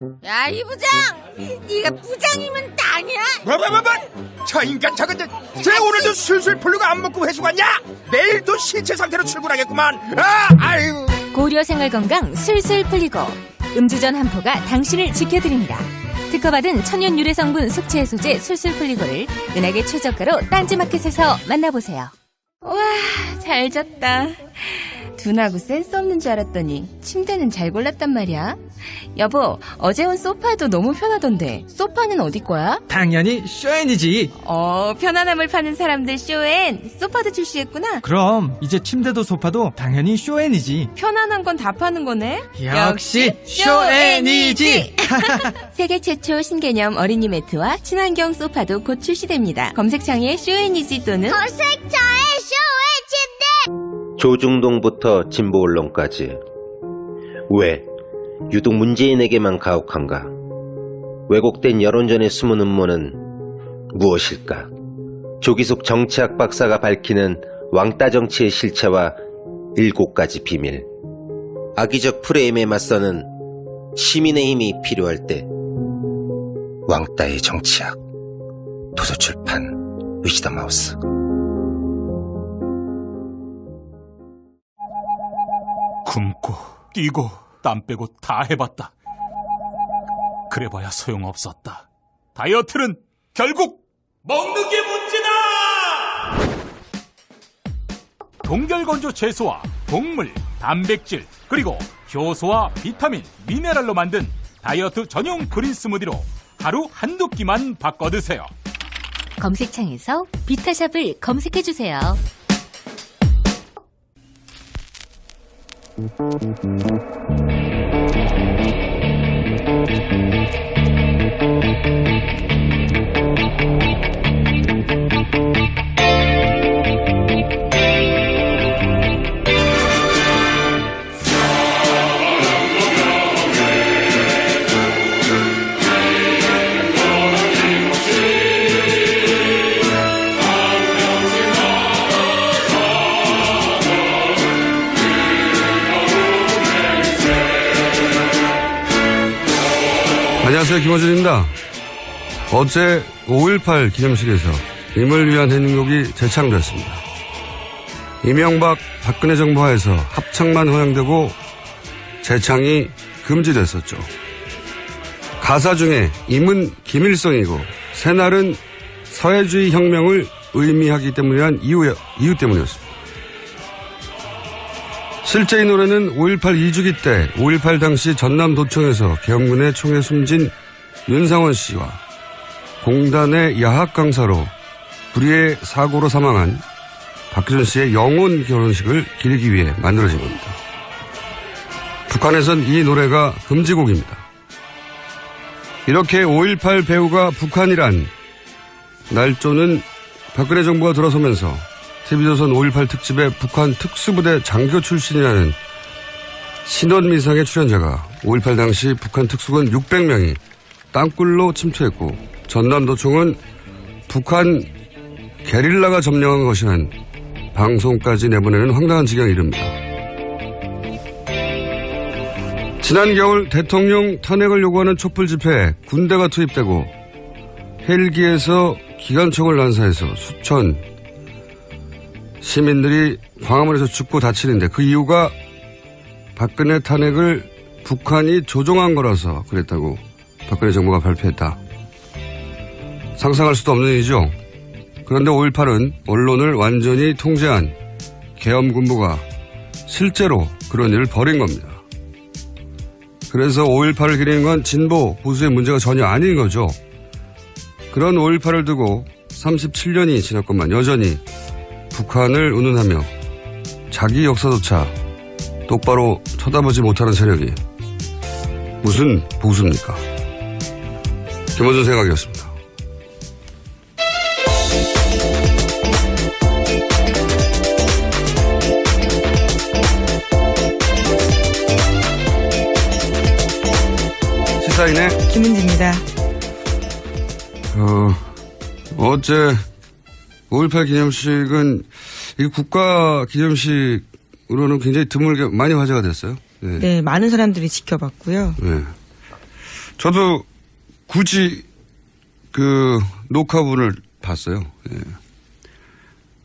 야, 이 부장! 네가 부장이면 땅이야? 저 인간 저건 쟤 오늘도 술술 풀리고 안 먹고 회수 갔냐? 내일도 신체 상태로 출근하겠구만. 아이고. 고려 생활건강 술술 풀리고 음주전 한포가 당신을 지켜드립니다. 특허받은 천연 유래 성분 숙취 해소제 술술 풀리고를 은하계 최저가로 딴지마켓에서 만나보세요. 와, 잘 잤다. 둔하고 센스 없는 줄 알았더니 침대는 잘 골랐단 말이야. 여보, 어제 온 소파도 너무 편하던데 소파는 어디 거야? 당연히 쇼엔이지. 편안함을 파는 사람들 쇼엔. 소파도 출시했구나. 그럼 이제 침대도 소파도 당연히 쇼엔이지. 편안한 건 다 파는 거네. 역시 쇼엔이지. 세계 최초 신개념 어린이 매트와 친환경 소파도 곧 출시됩니다. 검색창에 쇼엔이지 또는 검색창에 쇼의 조중동부터 진보 언론까지 왜 유독 문재인에게만 가혹한가? 왜곡된 여론전의 숨은 음모는 무엇일까? 조기숙 정치학 박사가 밝히는 왕따 정치의 실체와 7가지 비밀. 악의적 프레임에 맞서는 시민의 힘이 필요할 때 왕따의 정치학. 도서출판 위시더 마우스. 굶고 뛰고 땀 빼고 다 해봤다. 그래봐야 소용없었다. 다이어트는 결국 먹는 게 문제다. 동결건조 채소와 곡물, 단백질, 그리고 효소와 비타민, 미네랄로 만든 다이어트 전용 그린 스무디로 하루 한두 끼만 바꿔 드세요. 검색창에서 비타샵을 검색해주세요. 안녕하세요, 김어준입니다. 어제 5.18 기념식에서 임을 위한 행복이 재창됐습니다. 이명박 박근혜 정부 하에서 합창만 허용되고 재창이 금지됐었죠. 가사 중에 임은 김일성이고 새날은 사회주의 혁명을 의미하기 때문이란 이유 때문이었습니다. 실제 이 노래는 5.18 2주기 때 5.18 당시 전남도청에서 계엄군의 총에 숨진 윤상원 씨와 공단의 야학 강사로 불의의 사고로 사망한 박규선 씨의 영혼 결혼식을 기리기 위해 만들어진 겁니다. 북한에선 이 노래가 금지곡입니다. 이렇게 5.18 배우가 북한이란 날조는 박근혜 정부가 들어서면서 TV조선 5.18 특집에 북한 특수부대 장교 출신이라는 신원미상의 출연자가 5.18 당시 북한 특수군 600명이 땅굴로 침투했고 전남도청은 북한 게릴라가 점령한 것이란 방송까지 내보내는 황당한 지경에 이릅니다. 지난 겨울 대통령 탄핵을 요구하는 촛불 집회에 군대가 투입되고 헬기에서 기관총을 난사해서 수천 시민들이 광화문에서 죽고 다치는데 그 이유가 박근혜 탄핵을 북한이 조종한 거라서 그랬다고 박근혜 정부가 발표했다. 상상할 수도 없는 일이죠. 그런데 5.18은 언론을 완전히 통제한 계엄군부가 실제로 그런 일을 벌인 겁니다. 그래서 5.18을 기리는 건 진보, 보수의 문제가 전혀 아닌 거죠. 그런 5.18을 두고 37년이 지났건만 여전히 북한을 운운하며 자기 역사조차 똑바로 쳐다보지 못하는 세력이 무슨 보수입니까? 김어준 생각이었습니다. 시사인의 김은지입니다. 어제 5.18 기념식은 이 국가 기념식으로는 굉장히 드물게 많이 화제가 됐어요. 네, 많은 사람들이 지켜봤고요. 네. 저도 굳이 그 녹화분을 봤어요. 예.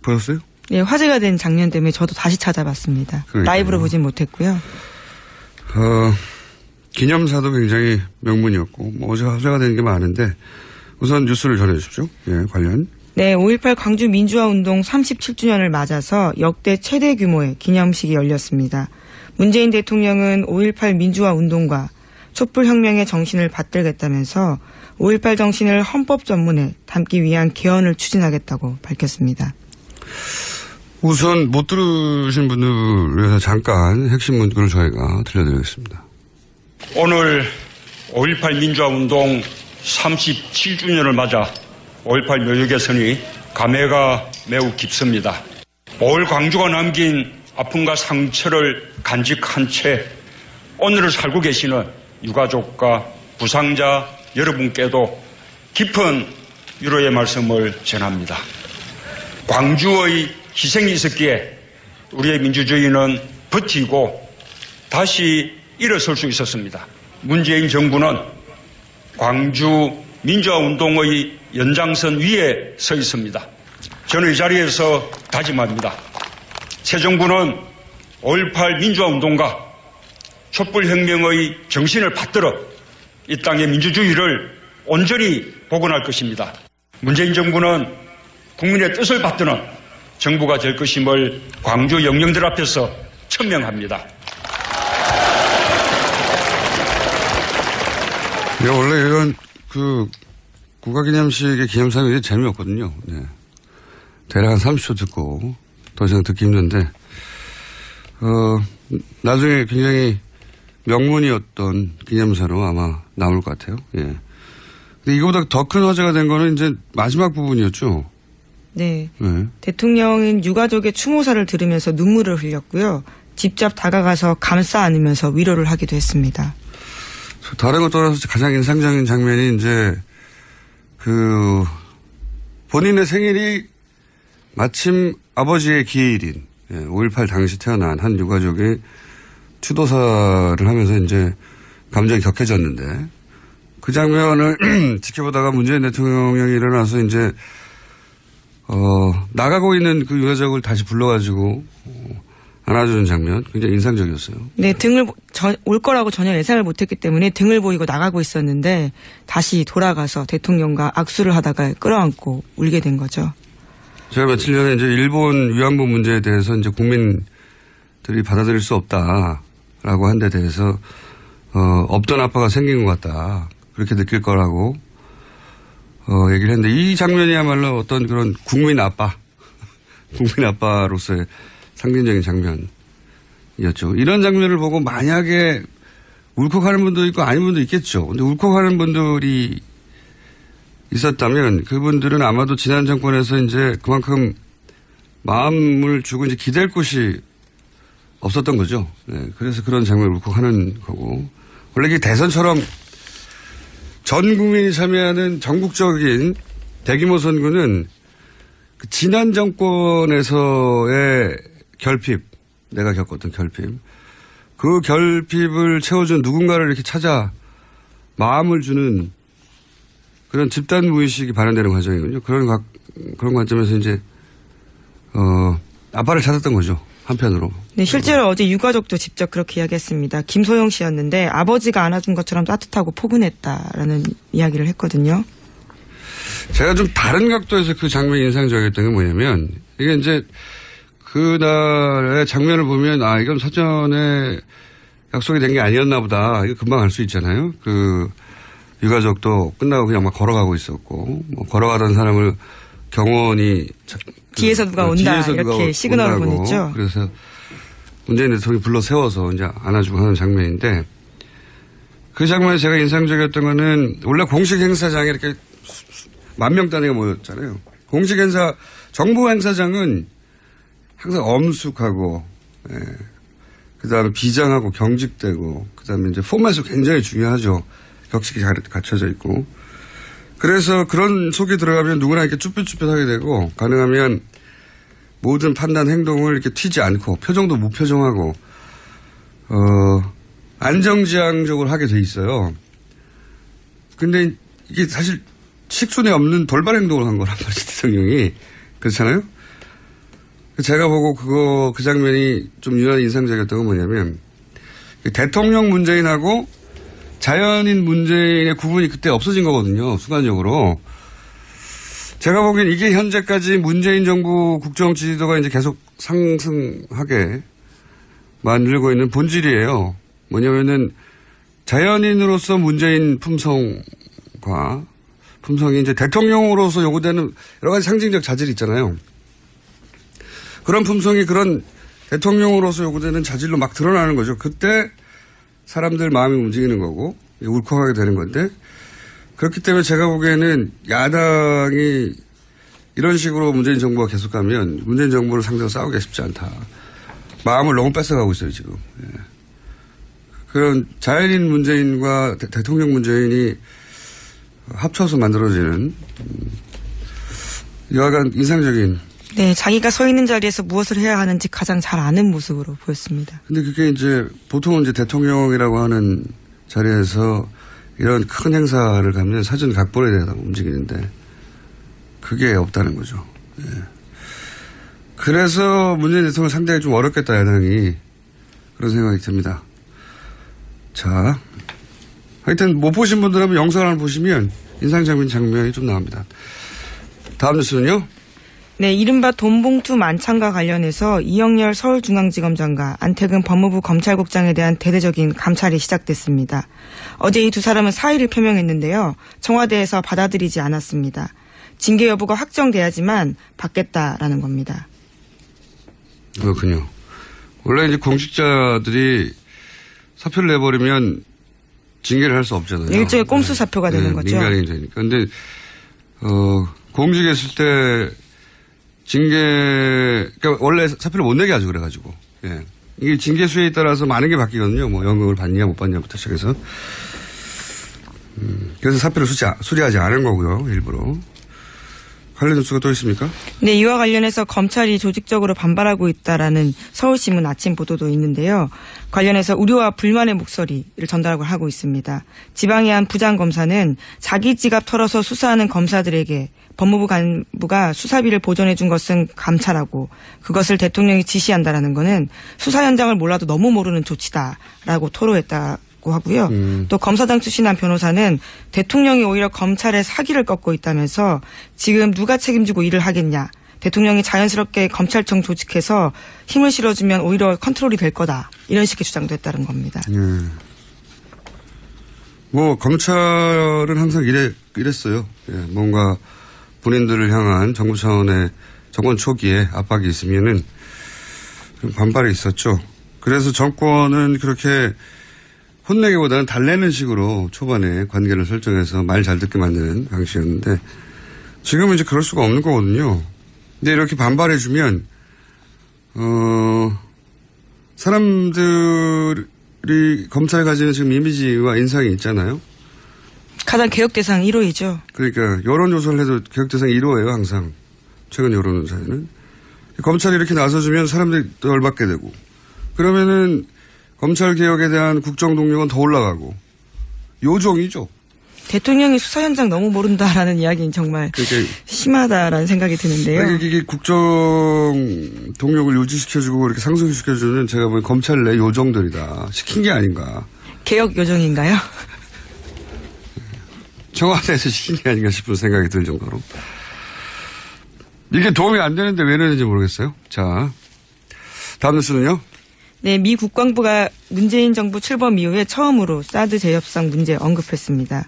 보셨어요? 네, 화제가 된 장면 때문에 저도 다시 찾아봤습니다. 그러니까요. 라이브로 보진 못했고요. 기념사도 굉장히 명문이었고, 뭐 어제 화제가 된 게 많은데, 우선 뉴스를 전해주십시오. 예, 관련. 네, 5.18 광주 민주화운동 37주년을 맞아서 역대 최대 규모의 기념식이 열렸습니다. 문재인 대통령은 5.18 민주화운동과 촛불혁명의 정신을 받들겠다면서 5.18 정신을 헌법 전문에 담기 위한 개헌을 추진하겠다고 밝혔습니다. 우선 못 들으신 분들을 위해서 잠깐 핵심 문구를 저희가 들려드리겠습니다. 오늘 5.18 민주화운동 37주년을 맞아 5.18 묘역 개선이 감회가 매우 깊습니다. 5.18 광주가 남긴 아픔과 상처를 간직한 채 오늘을 살고 계시는 유가족과 부상자 여러분께도 깊은 위로의 말씀을 전합니다. 광주의 희생이 있었기에 우리의 민주주의는 버티고 다시 일어설 수 있었습니다. 문재인 정부는 광주 민주화운동의 연장선 위에 서 있습니다. 저는 이 자리에서 다짐합니다. 새 정부는 5.18 민주화운동과 촛불혁명의 정신을 받들어 이 땅의 민주주의를 온전히 복원할 것입니다. 문재인 정부는 국민의 뜻을 받드는 정부가 될 것임을 광주 영령들 앞에서 천명합니다. 네, 원래 이런 그 국가기념식의 기념사항이 재미없거든요. 네. 대략 한 30초 듣고 더 이상 듣기 힘든데, 나중에 굉장히 명문이었던 기념사로 아마 나올 것 같아요. 예. 근데 이거보다 더 큰 화제가 된 거는 이제 마지막 부분이었죠. 네. 대통령은 유가족의 추모사를 들으면서 눈물을 흘렸고요. 직접 다가가서 감싸 안으면서 위로를 하기도 했습니다. 다른 것 떠나서 가장 인상적인 장면이 이제 본인의 생일이 마침 아버지의 기일인 5.18 당시 태어난 한 유가족이 추도사를 하면서 이제 감정이 격해졌는데 그 장면을 지켜보다가 문재인 대통령이 일어나서 이제 나가고 있는 그 유가족을 다시 불러가지고 안아주는 장면 굉장히 인상적이었어요. 네, 올 거라고 전혀 예상을 못했기 때문에 등을 보이고 나가고 있었는데 다시 돌아가서 대통령과 악수를 하다가 끌어안고 울게 된 거죠. 제가 며칠 전에 이제 일본 위안부 문제에 대해서 이제 국민들이 받아들일 수 없다라고 한 데 대해서 없던 아빠가 생긴 것 같다. 그렇게 느낄 거라고 얘기를 했는데 이 장면이야말로 어떤 그런 국민 아빠로서의 상징적인 장면이었죠. 이런 장면을 보고 만약에 울컥하는 분도 있고 아닌 분도 있겠죠. 근데 울컥하는 분들이 있었다면 그분들은 아마도 지난 정권에서 이제 그만큼 마음을 주고 이제 기댈 곳이 없었던 거죠. 네, 그래서 그런 장면을 울컥하는 거고. 원래 이게 대선처럼 전 국민이 참여하는 전국적인 대규모 선거는 그 지난 정권에서의 결핍, 내가 겪었던 결핍, 그 결핍을 채워준 누군가를 이렇게 찾아 마음을 주는 그런 집단 무의식이 발현되는 과정이거든요. 그런 관점에서 이제 아빠를 찾았던 거죠. 한편으로. 네, 실제로 어제 유가족도 직접 그렇게 이야기했습니다. 김소영 씨였는데 아버지가 안아준 것처럼 따뜻하고 포근했다라는 이야기를 했거든요. 제가 좀 다른 각도에서 그 장면이 인상적이었던 게 뭐냐면 이게 이제 그날의 장면을 보면 이건 사전에 약속이 된 게 아니었나 보다. 이거 금방 알 수 있잖아요. 그 유가족도 끝나고 그냥 막 걸어가고 있었고 뭐 걸어가던 사람을 경호원이 뒤에서 누가 온다 이렇게 시그널을 보냈죠. 그래서 문재인 대통령이 불러 세워서 이제 안아주고 하는 장면인데 그 장면에 제가 인상적이었던 거는 원래 공식 행사장에 이렇게 10,000명 단위가 모였잖아요. 공식 행사 정부 행사장은 항상 엄숙하고 그다음에 비장하고 경직되고 그다음에 이제 포맷이 굉장히 중요하죠. 격식이 갖춰져 있고. 그래서 그런 속에 들어가면 누구나 이렇게 쭈뼛쭈뼛하게 되고 가능하면 모든 판단 행동을 이렇게 튀지 않고 표정도 무표정하고 안정지향적으로 하게 돼 있어요. 근데 이게 사실 식순에 없는 돌발 행동을 한 거란 말이죠, 대통령이. 그렇잖아요? 제가 보고 그 장면이 좀 유난히 인상적이었던 건 뭐냐면, 대통령 문재인하고 자연인 문재인의 구분이 그때 없어진 거거든요, 순간적으로. 제가 보기엔 이게 현재까지 문재인 정부 국정 지지도가 이제 계속 상승하게 만들고 있는 본질이에요. 뭐냐면은 자연인으로서 문재인 품성과 품성이 이제 대통령으로서 요구되는 여러 가지 상징적 자질이 있잖아요. 그런 품성이 그런 대통령으로서 요구되는 자질로 막 드러나는 거죠. 그때 사람들 마음이 움직이는 거고 울컥하게 되는 건데 그렇기 때문에 제가 보기에는 야당이 이런 식으로 문재인 정부가 계속 가면 문재인 정부를 상대로 싸우기가 쉽지 않다. 마음을 너무 뺏어가고 있어요, 지금. 예. 그런 자연인 문재인과 대통령 문재인이 합쳐서 만들어지는 여하간 인상적인. 네, 자기가 서 있는 자리에서 무엇을 해야 하는지 가장 잘 아는 모습으로 보였습니다. 근데 그게 이제 보통은 이제 대통령이라고 하는 자리에서 이런 큰 행사를 가면 사전 각본에 대해서 움직이는데 그게 없다는 거죠. 예. 그래서 문재인 대통령 상당히 좀 어렵겠다, 야당이. 그런 생각이 듭니다. 자, 하여튼 못 보신 분들은 영상을 한번 보시면 인상적인 장면이 좀 나옵니다. 다음 뉴스는요? 네, 이른바 돈봉투 만찬과 관련해서 이영렬 서울중앙지검장과 안태근 법무부 검찰국장에 대한 대대적인 감찰이 시작됐습니다. 어제 이 두 사람은 사의를 표명했는데요. 청와대에서 받아들이지 않았습니다. 징계 여부가 확정돼야지만 받겠다라는 겁니다. 그렇군요. 원래 이제 공직자들이 사표를 내버리면 징계를 할 수 없잖아요. 일종의 꼼수 사표가 되는 거죠. 민간인이 되니까. 근데, 공직에 있을 때 그러니까 원래 사표를 못 내게 하죠, 그래가지고. 예. 이게 징계 수에 따라서 많은 게 바뀌거든요. 뭐 연금을 받냐, 못 받냐부터 시작해서. 그래서 사표를 수리하지 않은 거고요, 일부러. 관련 뉴스가 또 있습니까? 네, 이와 관련해서 검찰이 조직적으로 반발하고 있다라는 서울신문 아침 보도도 있는데요. 관련해서 우려와 불만의 목소리를 전달하고 하고 있습니다. 지방의 한 부장검사는 자기 지갑 털어서 수사하는 검사들에게 법무부 간부가 수사비를 보전해 준 것은 감찰하고 그것을 대통령이 지시한다라는 것은 수사 현장을 몰라도 너무 모르는 조치다라고 토로했다고 하고요. 또 검사장 출신한 변호사는 대통령이 오히려 검찰의 사기를 꺾고 있다면서 지금 누가 책임지고 일을 하겠냐. 대통령이 자연스럽게 검찰청 조직해서 힘을 실어주면 오히려 컨트롤이 될 거다. 이런 식의 주장도 했다는 겁니다. 뭐 검찰은 항상 이랬어요. 예, 뭔가 본인들을 향한 정부 차원의 정권 초기에 압박이 있으면은 반발이 있었죠. 그래서 정권은 그렇게 혼내기보다는 달래는 식으로 초반에 관계를 설정해서 말 잘 듣게 만드는 방식이었는데 지금은 이제 그럴 수가 없는 거거든요. 근데 이렇게 반발해주면, 사람들이 검찰에 가지는 지금 이미지와 인상이 있잖아요. 가장 개혁 대상 1호이죠. 그러니까 여론조사를 해도 개혁 대상 1호예요, 항상. 최근 여론조사에는. 검찰이 이렇게 나서주면 사람들이 더 열받게 되고. 그러면은 검찰 개혁에 대한 국정 동력은 더 올라가고. 요종이죠. 대통령이 수사 현장 너무 모른다라는 이야기는 정말 그러니까 심하다라는 생각이 드는데요. 이게 국정 동력을 유지시켜주고 이렇게 상승시켜주는 제가 보기엔 검찰 내 요정들이다. 시킨 게 아닌가. 개혁 요정인가요? 청와대에서 시킨 게 아닌가 싶은 생각이 들 정도로. 이게 도움이 안 되는데 왜 이러는지 모르겠어요. 자, 다음 뉴스는요. 네, 미 국방부가 문재인 정부 출범 이후에 처음으로 사드 재협상 문제 언급했습니다.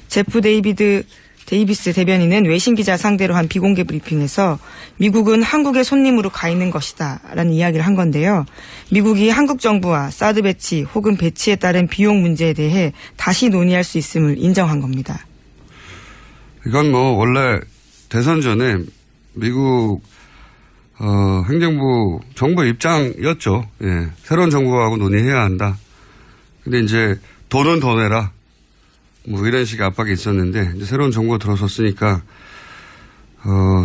제프 데이비스 대변인은 외신 기자 상대로 한 비공개 브리핑에서 미국은 한국의 손님으로 가 있는 것이다 라는 이야기를 한 건데요. 미국이 한국 정부와 사드 배치 혹은 배치에 따른 비용 문제에 대해 다시 논의할 수 있음을 인정한 겁니다. 이건 뭐 원래 대선 전에 미국 행정부 정부의 입장이었죠. 예. 새로운 정부하고 논의해야 한다. 근데 이제 돈은 더 내라. 뭐 이런 식의 압박이 있었는데 이제 새로운 정부가 들어섰으니까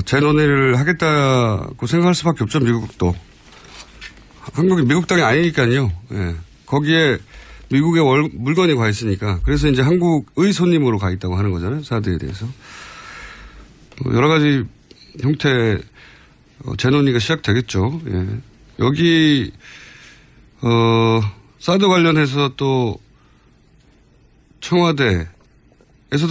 재논의를 하겠다고 생각할 수밖에 없죠. 미국도. 한국이 미국 땅이 아니니까요. 예. 거기에 미국에 물건이 가 있으니까. 그래서 이제 한국의 손님으로 가 있다고 하는 거잖아요. 사드에 대해서. 여러 가지 형태 재논의가 시작되겠죠. 예. 여기 사드 관련해서 또 청와대에서도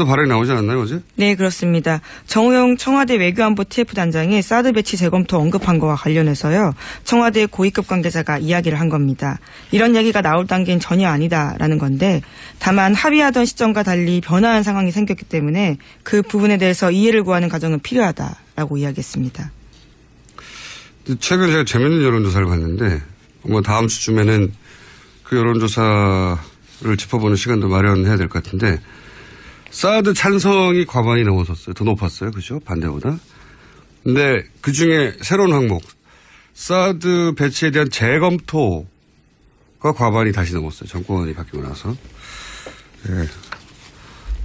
발언이 나오지 않았나요, 어제? 네, 그렇습니다. 정호영 청와대 외교안보 TF단장이 사드 배치 재검토 언급한 거와 관련해서요. 청와대 고위급 관계자가 이야기를 한 겁니다. 이런 얘기가 나올 단계는 전혀 아니다라는 건데 다만 합의하던 시점과 달리 변화한 상황이 생겼기 때문에 그 부분에 대해서 이해를 구하는 과정은 필요하다라고 이야기했습니다. 최근에 제가 재밌는 여론조사를 봤는데 뭐 다음 주쯤에는 그 여론조사를 짚어보는 시간도 마련해야 될 것 같은데 사드 찬성이 과반이 넘어섰어요. 더 높았어요. 그죠? 반대보다. 근데 그 중에 새로운 항목 사드 배치에 대한 재검토가 과반이 다시 넘었어요. 정권이 바뀌고 나서. 예.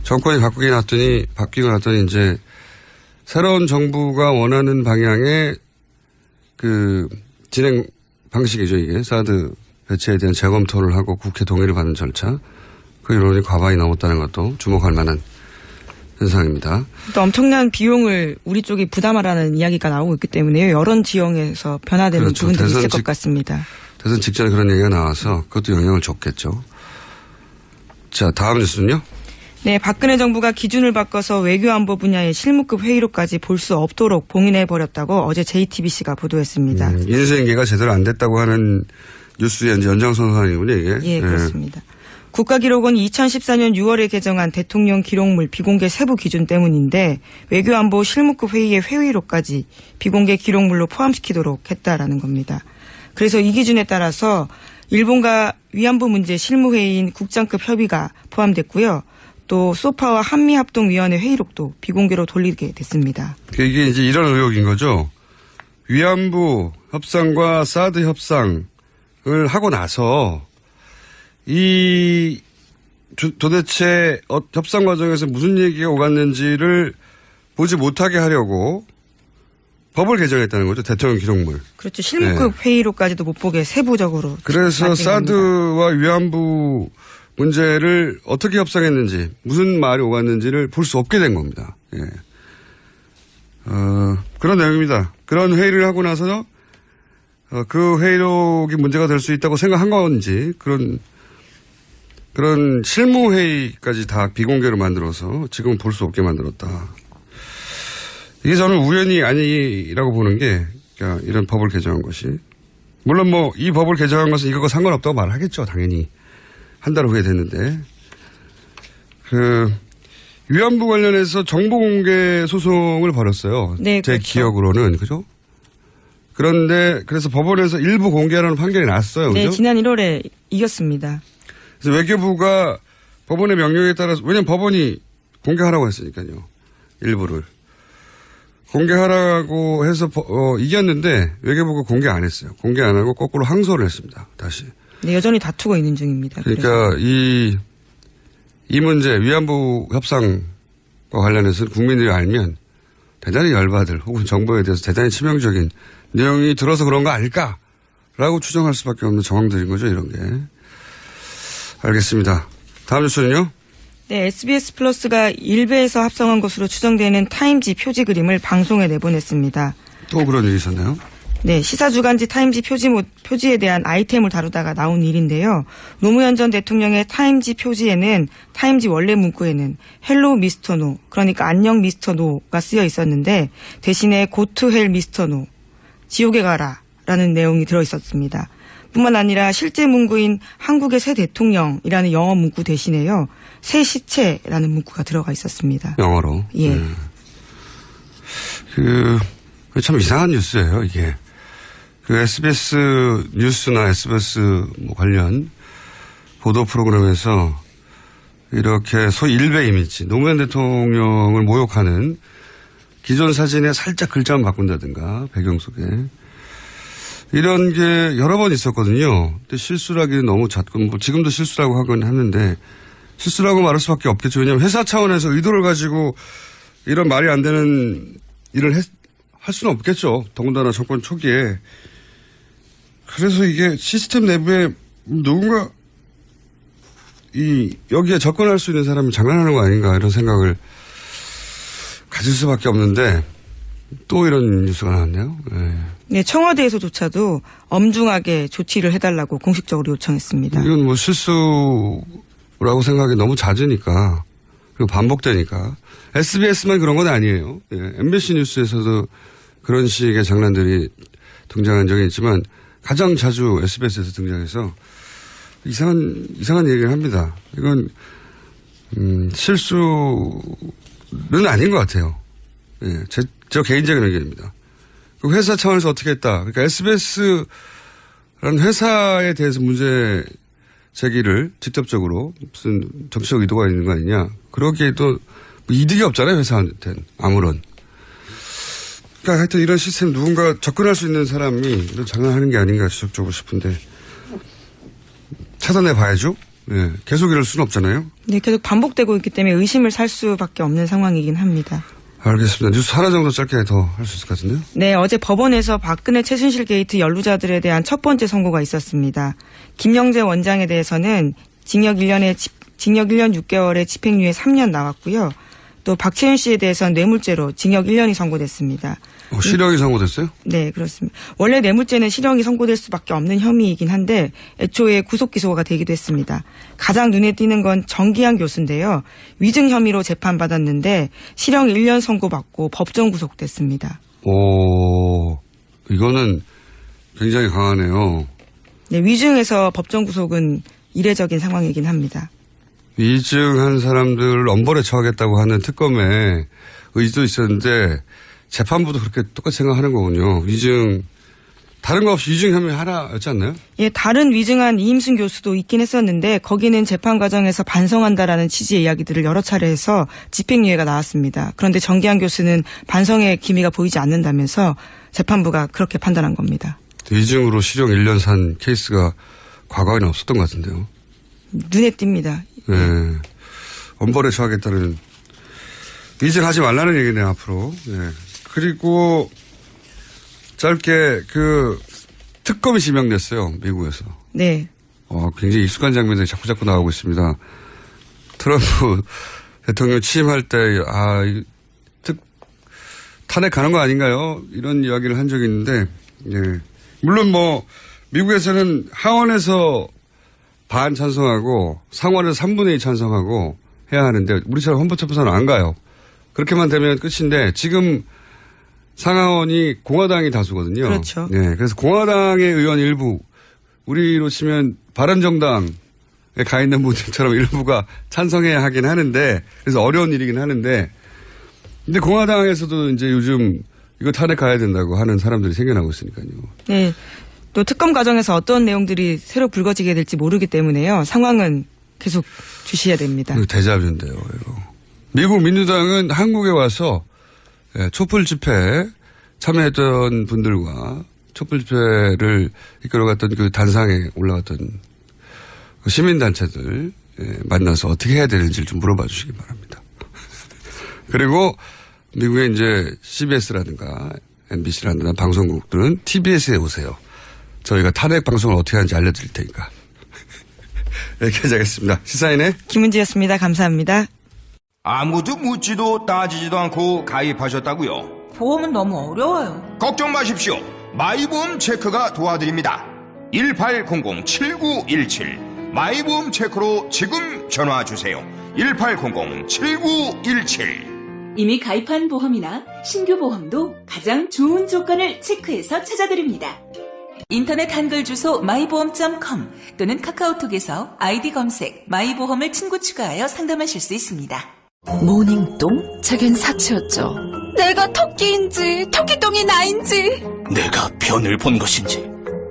정권이 바뀌고 났더니 이제 새로운 정부가 원하는 방향의 그 진행 방식이죠. 이게 사드 배치에 대한 재검토를 하고 국회 동의를 받는 절차. 그 여론이 과반이 넘었다는 것도 주목할 만한 현상입니다. 또 엄청난 비용을 우리 쪽이 부담하라는 이야기가 나오고 있기 때문에 여론 지형에서 변화되는 그렇죠. 부분들이 있을 것 같습니다. 대선 직전에 그런 얘기가 나와서 그것도 영향을 줬겠죠. 자, 다음 뉴스는요? 네, 박근혜 정부가 기준을 바꿔서 외교안보 분야의 실무급 회의로까지 볼 수 없도록 봉인해버렸다고 어제 JTBC가 보도했습니다. 인수인계가 제대로 안 됐다고 하는 뉴스의 연장선상이군요, 이게. 예, 그렇습니다. 국가기록원이 2014년 6월에 개정한 대통령 기록물 비공개 세부 기준 때문인데 외교안보 실무급 회의의 회의로까지 비공개 기록물로 포함시키도록 했다라는 겁니다. 그래서 이 기준에 따라서 일본과 위안부 문제 실무회의인 국장급 협의가 포함됐고요. 또 소파와 한미합동위원회 회의록도 비공개로 돌리게 됐습니다. 이게 이제 이런 의혹인 거죠. 위안부 협상과 사드 협상을 하고 나서 이 도대체 협상 과정에서 무슨 얘기가 오갔는지를 보지 못하게 하려고 법을 개정했다는 거죠. 대통령 기록물. 그렇죠. 실무급 회의로까지도 못 보게 세부적으로. 그래서 사드와 위안부 문제를 어떻게 협상했는지 무슨 말이 오갔는지를 볼 수 없게 된 겁니다. 예. 그런 내용입니다. 그런 회의를 하고 나서 그 회의록이 문제가 될 수 있다고 생각한 건지 그런 실무회의까지 다 비공개로 만들어서 지금 볼 수 없게 만들었다. 이게 저는 우연이 아니라고 보는 게 그러니까 이런 법을 개정한 것이. 물론 뭐 이 법을 개정한 것은 이거와 상관없다고 말하겠죠. 당연히. 한 달 후에 됐는데. 위안부 관련해서 정보 공개 소송을 벌였어요. 네, 제 그렇죠. 기억으로는. 그죠? 그런데 그래서 법원에서 일부 공개하라는 판결이 났어요. 네, 그죠? 지난 1월에 이겼습니다. 그래서 외교부가 법원의 명령에 따라서 왜냐하면 법원이 공개하라고 했으니까요. 일부를. 공개하라고 해서 이겼는데 외교부가 공개 안 했어요. 공개 안 하고 거꾸로 항소를 했습니다. 다시. 네, 여전히 다투고 있는 중입니다. 그러니까 그래서. 이 문제 위안부 협상과 관련해서 국민들이 알면 대단히 열받을 혹은 정부에 대해서 대단히 치명적인 내용이 들어서 그런 거 아닐까라고 추정할 수밖에 없는 정황들인 거죠. 이런 게. 알겠습니다. 다음 뉴스는요. 네, SBS 플러스가 일베에서 합성한 것으로 추정되는 타임지 표지 그림을 방송에 내보냈습니다. 또 그런 일이 있었나요? 네, 시사주간지 타임지 표지에 대한 아이템을 다루다가 나온 일인데요. 노무현 전 대통령의 타임지 표지에는 타임지 원래 문구에는 헬로 미스터 노, 그러니까 안녕 미스터 노가 쓰여 있었는데 대신에 고투 헬 미스터 노, 지옥에 가라 라는 내용이 들어있었습니다. 뿐만 아니라 실제 문구인 한국의 새 대통령이라는 영어 문구 대신에요. 새 시체라는 문구가 들어가 있었습니다. 영어로. 예. 참 이상한 뉴스예요, 이게. SBS 뉴스나 SBS 관련 보도 프로그램에서 이렇게 소위 일베 이미지, 노무현 대통령을 모욕하는 기존 사진에 살짝 글자만 바꾼다든가, 배경 속에. 이런 게 여러 번 있었거든요. 근데 실수라기는 너무 잦고, 뭐 지금도 실수라고 하긴 하는데, 실수라고 말할 수밖에 없겠죠. 왜냐하면 회사 차원에서 의도를 가지고 이런 말이 안 되는 일을 할 수는 없겠죠. 더군다나 정권 초기에. 그래서 이게 시스템 내부에 누군가 여기에 접근할 수 있는 사람이 장난하는 거 아닌가 이런 생각을 가질 수밖에 없는데 또 이런 뉴스가 나왔네요. 네. 네, 청와대에서조차도 엄중하게 조치를 해달라고 공식적으로 요청했습니다. 이건 뭐 실수라고 생각이 너무 잦으니까 그리고 반복되니까 SBS만 그런 건 아니에요. 예, MBC 뉴스에서도 그런 식의 장난들이 등장한 적이 있지만 가장 자주 SBS에서 등장해서 이상한 얘기를 합니다. 이건 실수는 아닌 것 같아요. 예, 저 개인적인 의견입니다. 그 회사 차원에서 어떻게 했다. 그러니까 SBS라는 회사에 대해서 문제 제기를 직접적으로 무슨 정치적 의도가 있는 거 아니냐. 그러기에도 뭐 이득이 없잖아요. 회사한테는 아무런. 그러니까 하여튼 이런 시스템 누군가 접근할 수 있는 사람이 장난하는 게 아닌가 지적적으로 싶은데 차단해 봐야죠. 네, 계속 이럴 수는 없잖아요. 네, 계속 반복되고 있기 때문에 의심을 살 수밖에 없는 상황이긴 합니다. 알겠습니다. 뉴스 하나 정도 짧게 더 할 수 있을 것 같은데요. 네, 어제 법원에서 박근혜 최순실 게이트 연루자들에 대한 첫 번째 선고가 있었습니다. 김영재 원장에 대해서는 징역 1년 6개월에 집행유예 3년 나왔고요. 또 박채윤 씨에 대해서는 뇌물죄로 징역 1년이 선고됐습니다. 실형이 선고됐어요? 네, 그렇습니다. 원래 뇌물죄는 실형이 선고될 수밖에 없는 혐의이긴 한데 애초에 구속 기소가 되기도 했습니다. 가장 눈에 띄는 건 정기한 교수인데요. 위증 혐의로 재판받았는데 실형 1년 선고받고 법정 구속됐습니다. 오, 이거는 굉장히 강하네요. 네, 위증에서 법정 구속은 이례적인 상황이긴 합니다. 위증한 사람들을 엄벌에 처하겠다고 하는 특검에 의지도 있었는데 재판부도 그렇게 똑같이 생각하는 거군요. 위증, 다른 거 없이 위증 혐의 하나였지 않나요? 예, 다른 위증한 이임순 교수도 있긴 했었는데 거기는 재판 과정에서 반성한다라는 취지의 이야기들을 여러 차례 해서 집행유예가 나왔습니다. 그런데 정기한 교수는 반성의 기미가 보이지 않는다면서 재판부가 그렇게 판단한 겁니다. 위증으로 실형 1년 산 케이스가 과거에는 없었던 것 같은데요. 눈에 띕니다. 네. 엄벌에 처하겠다는, 위증하지 말라는 얘기네요, 앞으로. 네. 그리고 짧게 특검이 지명됐어요, 미국에서. 네. 굉장히 익숙한 장면들이 자꾸 나오고 있습니다. 트럼프 대통령 취임할 때, 탄핵 가는 거 아닌가요? 이런 이야기를 한 적이 있는데, 예. 물론 미국에서는 하원에서 반 찬성하고 상원에서 3분의 2 찬성하고 해야 하는데 우리처럼 헌법재판소는 안 가요. 그렇게만 되면 끝인데 지금 상하원이 공화당이 다수거든요. 그렇죠. 네, 그래서 공화당의 의원 일부, 우리로 치면 바른정당에 가 있는 분들처럼 일부가 찬성해야 하긴 하는데, 그래서 어려운 일이긴 하는데, 근데 공화당에서도 이제 요즘 이거 탄핵 가야 된다고 하는 사람들이 생겨나고 있으니까요. 네. 또 특검 과정에서 어떤 내용들이 새로 불거지게 될지 모르기 때문에요. 상황은 계속 주시해야 됩니다. 데자뷰인데요. 이거. 미국 민주당은 한국에 와서 촛불 집회에 참여했던 분들과 촛불 집회를 이끌어갔던 그 단상에 올라갔던 그 시민단체들 만나서 어떻게 해야 되는지를 좀 물어봐 주시기 바랍니다. 그리고 미국의 이제 CBS라든가 MBC라든가 방송국들은 TBS에 오세요. 저희가 탄핵 방송을 어떻게 하는지 알려드릴 테니까. 여기까지 하겠습니다. 시사인의 김은지였습니다. 감사합니다. 아무도 묻지도 따지지도 않고 가입하셨다고요? 보험은 너무 어려워요. 걱정 마십시오. 마이보험 체크가 도와드립니다. 1800-7917 마이보험 체크로 지금 전화주세요. 1800-7917 이미 가입한 보험이나 신규 보험도 가장 좋은 조건을 체크해서 찾아드립니다. 인터넷 한글 주소 마이보험.com 또는 카카오톡에서 아이디 검색 마이보험을 친구 추가하여 상담하실 수 있습니다. 모닝똥? 제겐 사치였죠. 내가 토끼인지 토끼똥이 나인지 내가 변을 본 것인지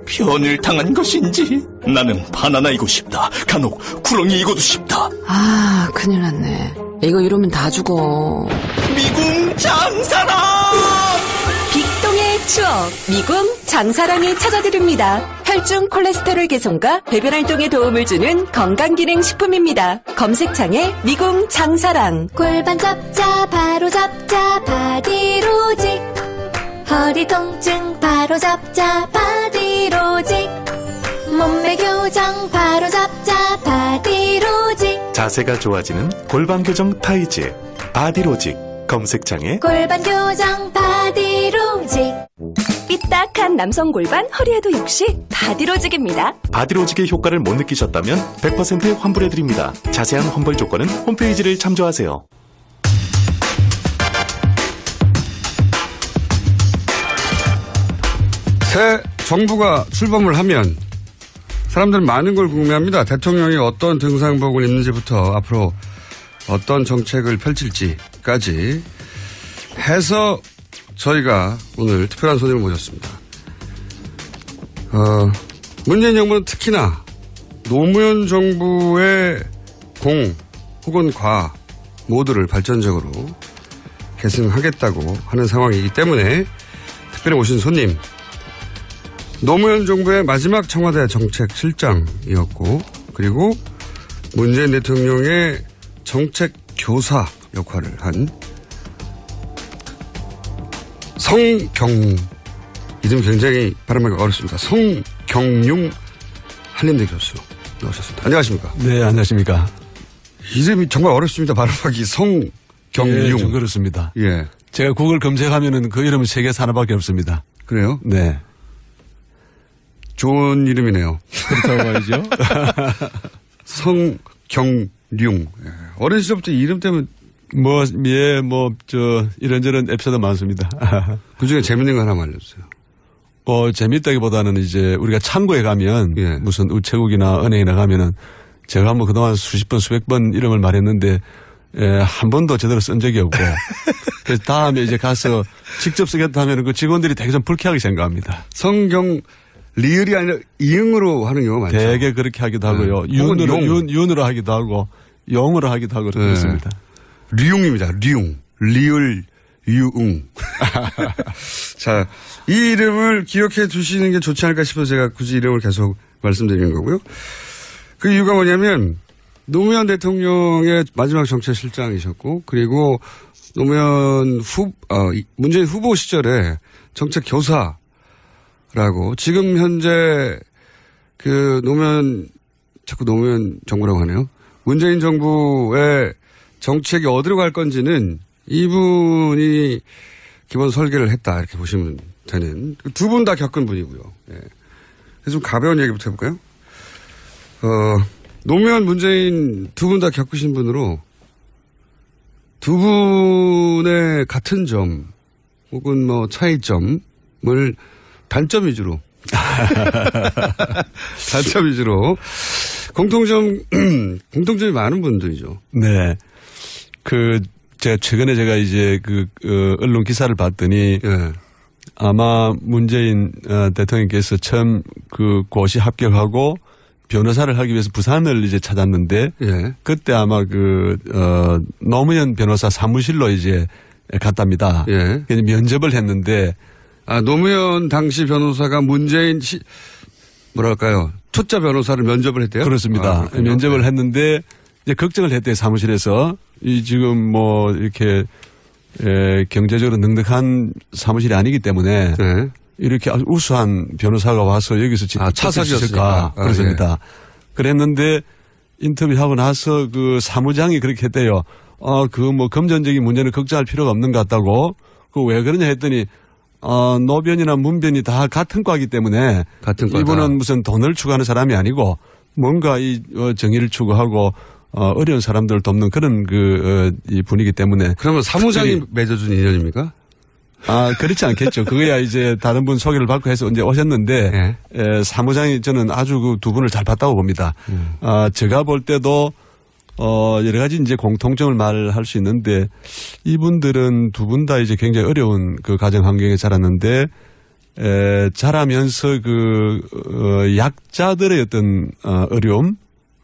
변을 당한 것인지 나는 바나나이고 싶다. 간혹 구렁이이고도 싶다. 아, 큰일 났네. 이거 이러면 다 죽어. 미궁 장사랑! 빅동의 추억 미궁 장사랑이 찾아드립니다. 혈중 콜레스테롤 개선과 배변 활동에 도움을 주는 건강기능식품입니다. 검색창에 미궁 장사랑. 골반 잡자 바로 잡자 바디로직. 허리 통증 바로 잡자 바디로직. 몸매 교정 바로 잡자 바디로직. 자세가 좋아지는 골반 교정 타이즈 바디로직. 검색창에 골반 교정 바디로직. 삐딱한 남성 골반 허리에도 역시 바디로직입니다. 바디로직의 효과를 못 느끼셨다면 100% 환불해드립니다. 자세한 환불 조건은 홈페이지를 참조하세요. 새 정부가 출범을 하면 사람들은 많은 걸 궁금해합니다. 대통령이 어떤 등산복을 입는지부터 앞으로 어떤 정책을 펼칠지까지 해서 저희가 오늘 특별한 손님을 모셨습니다. 문재인 정부는 특히나 노무현 정부의 공 혹은 과 모두를 발전적으로 계승하겠다고 하는 상황이기 때문에 특별히 오신 손님, 노무현 정부의 마지막 청와대 정책실장이었고 그리고 문재인 대통령의 정책 교사 역할을 한 성경, 이름 굉장히 발음하기 어렵습니다. 성경융 한림대 교수 나오셨습니다. 안녕하십니까? 네, 안녕하십니까? 이름이 정말 어렵습니다. 발음하기 성경융. 예, 좀 그렇습니다. 예. 제가 구글 검색하면은 그 이름은 세계에서 하나밖에 없습니다. 그래요? 네. 좋은 이름이네요. 그렇다고 말이죠. 성경융. 어린 시절부터 이름 때문에 이런저런 에피소드 많습니다. 그 중에 재밌는 거 하나만 알려주세요. 재밌다기보다는 이제 우리가 창고에 가면 무슨 우체국이나 은행이나 가면은 제가 뭐 그동안 수십 번, 수백 번 이름을 말했는데 한 번도 제대로 쓴 적이 없고 그래서 다음에 이제 가서 직접 쓰겠다 하면은 그 직원들이 되게 좀 불쾌하게 생각합니다. 성경 리을이 아니라 이응으로 하는 경우가 많죠. 되게 그렇게 하기도 하고요. 윤으로 하기도 하고 영으로 하기도 하고 그렇습니다. 류웅입니다. 류웅. 리을 유웅. 자, 이 이름을 기억해 두시는 게 좋지 않을까 싶어서 제가 굳이 이름을 계속 말씀드리는 거고요. 그 이유가 뭐냐면 노무현 대통령의 마지막 정책실장이셨고 그리고 문재인 후보 시절에 정책 교사라고 지금 현재 자꾸 노무현 정부라고 하네요. 문재인 정부의 정책이 어디로 갈 건지는 이분이 기본 설계를 했다 이렇게 보시면 되는 두 분 다 겪은 분이고요. 예. 그래서 좀 가벼운 얘기부터 해볼까요? 노무현, 문재인 두 분 다 겪으신 분으로 두 분의 같은 점 혹은 뭐 차이점을 단점 위주로 공통점이 많은 분들이죠. 네. 제가 이제 언론 기사를 봤더니, 아마 문재인 대통령께서 처음 고시 합격하고 변호사를 하기 위해서 부산을 이제 찾았는데, 그때 아마 노무현 변호사 사무실로 이제 갔답니다. 면접을 했는데, 노무현 당시 변호사가 문재인 초짜 변호사를 면접을 했대요? 그렇습니다. 면접을 했는데, 이제 걱정을 했대요, 사무실에서. 지금 이렇게, 경제적으로 넉넉한 사무실이 아니기 때문에, 이렇게 아주 우수한 변호사가 와서 여기서 차사지였을까? 그렇습니다. 그랬는데, 인터뷰하고 나서 사무장이 그렇게 했대요. 금전적인 문제는 걱정할 필요가 없는 것 같다고. 왜 그러냐 했더니, 노변이나 문변이 다 같은 과이기 때문에, 이분은 무슨 돈을 추구하는 사람이 아니고, 뭔가 정의를 추구하고, 어려운 사람들을 돕는 그런 이 분이기 때문에. 그러면 사무장이 맺어준 인연입니까? 그렇지 않겠죠. 그거야 이제 다른 분 소개를 받고 해서 이제 오셨는데, 사무장이 저는 아주 두 분을 잘 봤다고 봅니다. 제가 볼 때도, 여러 가지 이제 공통점을 말할 수 있는데, 이분들은 두 분 다 이제 굉장히 어려운 가정 환경에 자랐는데, 자라면서 약자들의 어떤, 어려움,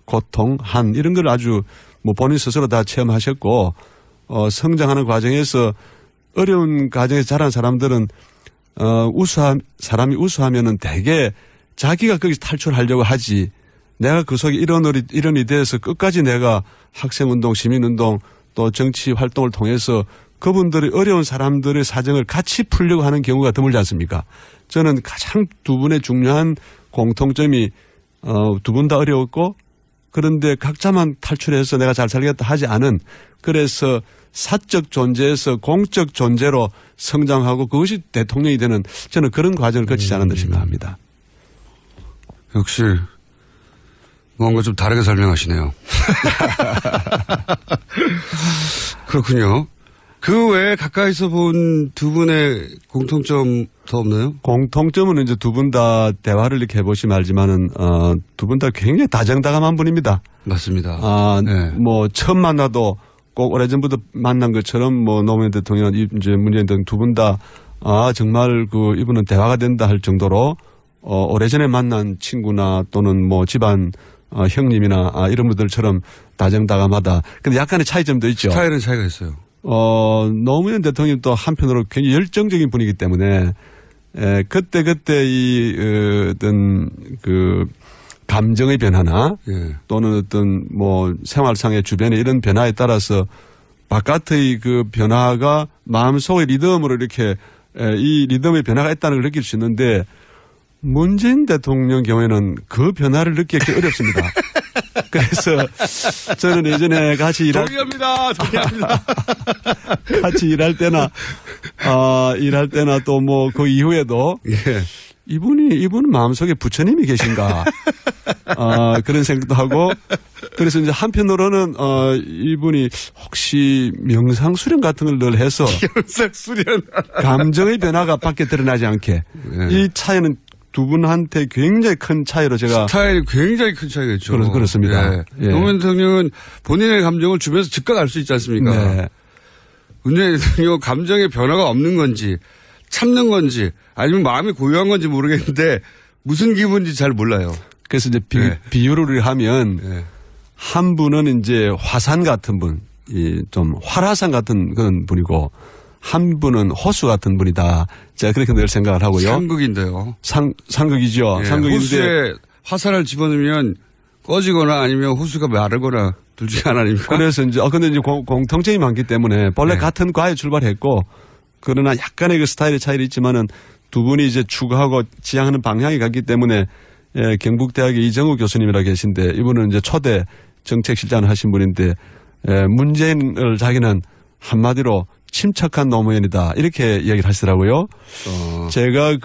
고통, 이런 걸 아주 본인 스스로 다 체험하셨고, 성장하는 과정에서 어려운 가정에서 자란 사람들은, 사람이 우수하면은 대개 자기가 거기서 탈출하려고 하지, 내가 그 속에 일원이 돼서 끝까지 내가 학생운동, 시민운동, 또 정치 활동을 통해서 그분들의 어려운 사람들의 사정을 같이 풀려고 하는 경우가 드물지 않습니까? 저는 가장 두 분의 중요한 공통점이, 두 분 다 어려웠고, 그런데 각자만 탈출해서 내가 잘 살겠다 하지 않은, 그래서 사적 존재에서 공적 존재로 성장하고 그것이 대통령이 되는, 저는 그런 과정을 거치지 않았나 생각합니다. 역시 뭔가 좀 다르게 설명하시네요. 그렇군요. 그 외에 가까이서 본 두 분의 공통점 더 없나요? 공통점은 이제 두 분 다 대화를 이렇게 해보시면 알지만은, 두 분 다 굉장히 다정다감한 분입니다. 맞습니다. 네. 뭐, 처음 만나도 꼭 오래전부터 만난 것처럼 뭐, 노무현 대통령, 이제 문재인 대통령 두 분 다, 정말 이분은 대화가 된다 할 정도로, 오래전에 만난 친구나 또는 뭐 집안, 형님이나, 이런 분들처럼 다정다감하다. 근데 약간의 차이점도 있죠. 스타일은 차이가 있어요. 노무현 대통령이 또 한편으로 굉장히 열정적인 분이기 때문에, 그때 어떤 감정의 변화나, 또는 어떤 뭐 생활상의 주변의 이런 변화에 따라서 바깥의 그 변화가 마음속의 리듬으로 이렇게, 이 리듬의 변화가 있다는 걸 느낄 수 있는데, 문재인 대통령 경우에는 그 변화를 느끼기 어렵습니다. 그래서 저는 예전에 같이 동의합니다. 같이 일할 때나 또 뭐 그 이후에도 이분은 마음속에 부처님이 계신가 그런 생각도 하고, 그래서 이제 한편으로는 이분이 혹시 명상 수련 같은 걸 늘 해서 명상 수련 감정의 변화가 밖에 드러나지 않게, 이 차이는 두 분한테 굉장히 큰 차이로 제가. 스타일이 굉장히 큰 차이가 있죠. 그렇습니다. 예. 노무현 대통령은 본인의 감정을 주변에서 즉각 알 수 있지 않습니까? 네. 문재인 대통령 감정의 변화가 없는 건지 참는 건지 아니면 마음이 고요한 건지 모르겠는데 무슨 기분인지 잘 몰라요. 그래서 이제 비유를 하면 한 분은 이제 화산 같은 분, 좀 활화산 같은 그런 분이고, 한 분은 호수 같은 분이다. 제가 그렇게 늘 생각을 하고요. 상극인데요. 상극이죠. 상극인데. 호수에 화산을 집어넣으면 꺼지거나 아니면 호수가 마르거나 둘 중에 하나입니까? 그래서 이제, 근데 이제 공통점이 많기 때문에 본래 같은 과에 출발했고, 그러나 약간의 그 스타일의 차이는 있지만은 두 분이 이제 추구하고 지향하는 방향이 같기 때문에, 경북대학의 이정우 교수님이라 계신데, 이분은 이제 초대 정책실장을 하신 분인데, 문재인을 자기는 한마디로 침착한 노무현이다, 이렇게 얘기를 하시더라고요. 제가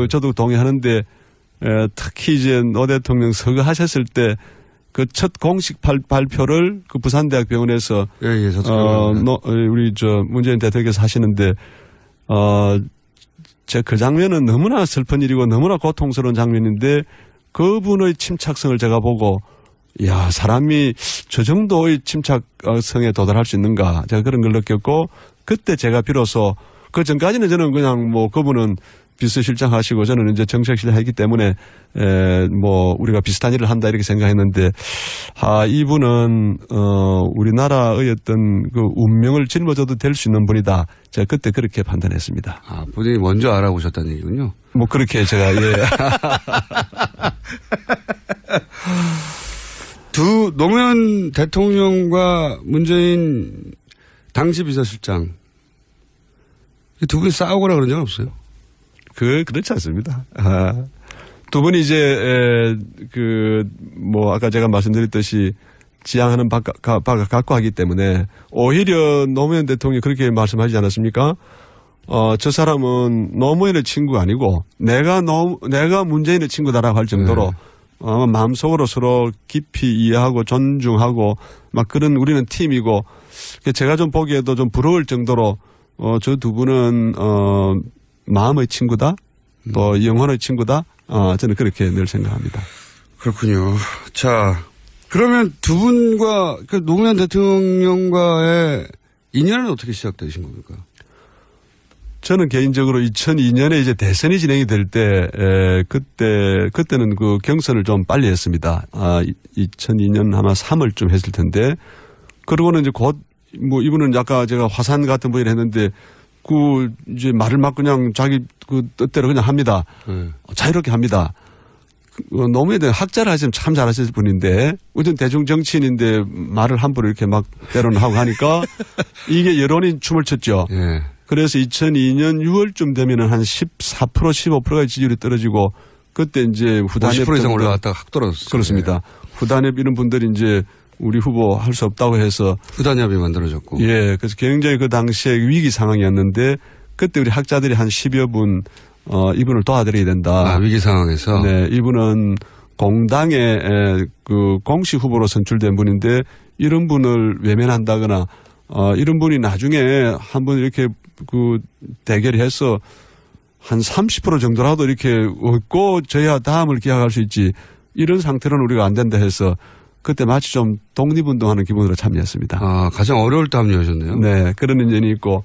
저도 동의하는데, 특히 이제 노 대통령 서거하셨을 때 그 첫 공식 발표를 그 부산대학병원에서 우리 문재인 대통령께서 하시는데, 제가 그 장면은 너무나 슬픈 일이고 너무나 고통스러운 장면인데, 그분의 침착성을 제가 보고, 야, 사람이 저 정도의 침착성에 도달할 수 있는가, 제가 그런 걸 느꼈고, 그때 제가 비로소, 그 전까지는 저는 그냥 뭐 그분은 비서실장 하시고 저는 이제 정책실장 했기 때문에 뭐 우리가 비슷한 일을 한다 이렇게 생각했는데, 이분은 우리나라의 어떤 그 운명을 짊어져도 될 수 있는 분이다. 제가 그때 그렇게 판단했습니다. 본인이 먼저 알아보셨다는 얘기군요. 뭐 그렇게 제가 노무현 대통령과 문재인 당시 비서실장, 두 분이 싸우거나 그런 적은 없어요? 그렇지 않습니다. 두 분이 이제, 뭐, 아까 제가 말씀드렸듯이 지향하는 바가 갖고 하기 때문에, 오히려 노무현 대통령이 그렇게 말씀하지 않았습니까? 저 사람은 노무현의 친구가 아니고, 내가 문재인의 친구다라고 할 정도로, 마음속으로 서로 깊이 이해하고 존중하고, 막 그런 우리는 팀이고, 제가 좀 보기에도 좀 부러울 정도로, 저 두 분은, 마음의 친구다, 또 영혼의 친구다, 저는 그렇게 늘 생각합니다. 그렇군요. 자, 그러면 두 분과, 노무현 대통령과의 인연은 어떻게 시작되신 겁니까? 저는 개인적으로 2002년에 이제 대선이 진행이 될 때, 그때는 그 경선을 좀 빨리 했습니다. 2002년 아마 3월쯤 했을 텐데, 그러고는 이제 뭐 이분은 아까 제가 화산 같은 분이라 했는데, 이제 말을 막 그냥 자기 뜻대로 그냥 합니다. 자유롭게 합니다. 노무현에 대한 학자를 하시면 참 잘하실 분인데, 어떤 대중 정치인인데 말을 함부로 이렇게 막 때로는 하고 하니까 이게 여론이 춤을 췄죠. 그래서 2002년 6월쯤 되면은 한 14%, 15%의 지지율이 떨어지고, 그때 이제 후단에 50% 이상 올라갔다가 확 떨어졌어요. 그렇습니다. 후단협 이런 분들이 이제 우리 후보 할 수 없다고 해서 후단협이 만들어졌고. 예, 그래서 굉장히 그 당시에 위기 상황이었는데 그때 우리 학자들이 한 10여 분 이분을 도와드려야 된다. 위기 상황에서. 네, 이분은 공당의 그 공식 후보로 선출된 분인데 이런 분을 외면한다거나 이런 분이 나중에 한번 이렇게 그 대결해서 한 30% 정도라도 이렇게 얻고 저야 다음을 기약할 수 있지 이런 상태로는 우리가 안 된다 해서 그때 마치 좀 독립운동하는 기분으로 참여했습니다. 가장 어려울 때 합류하셨네요. 네, 그런 인연이 있고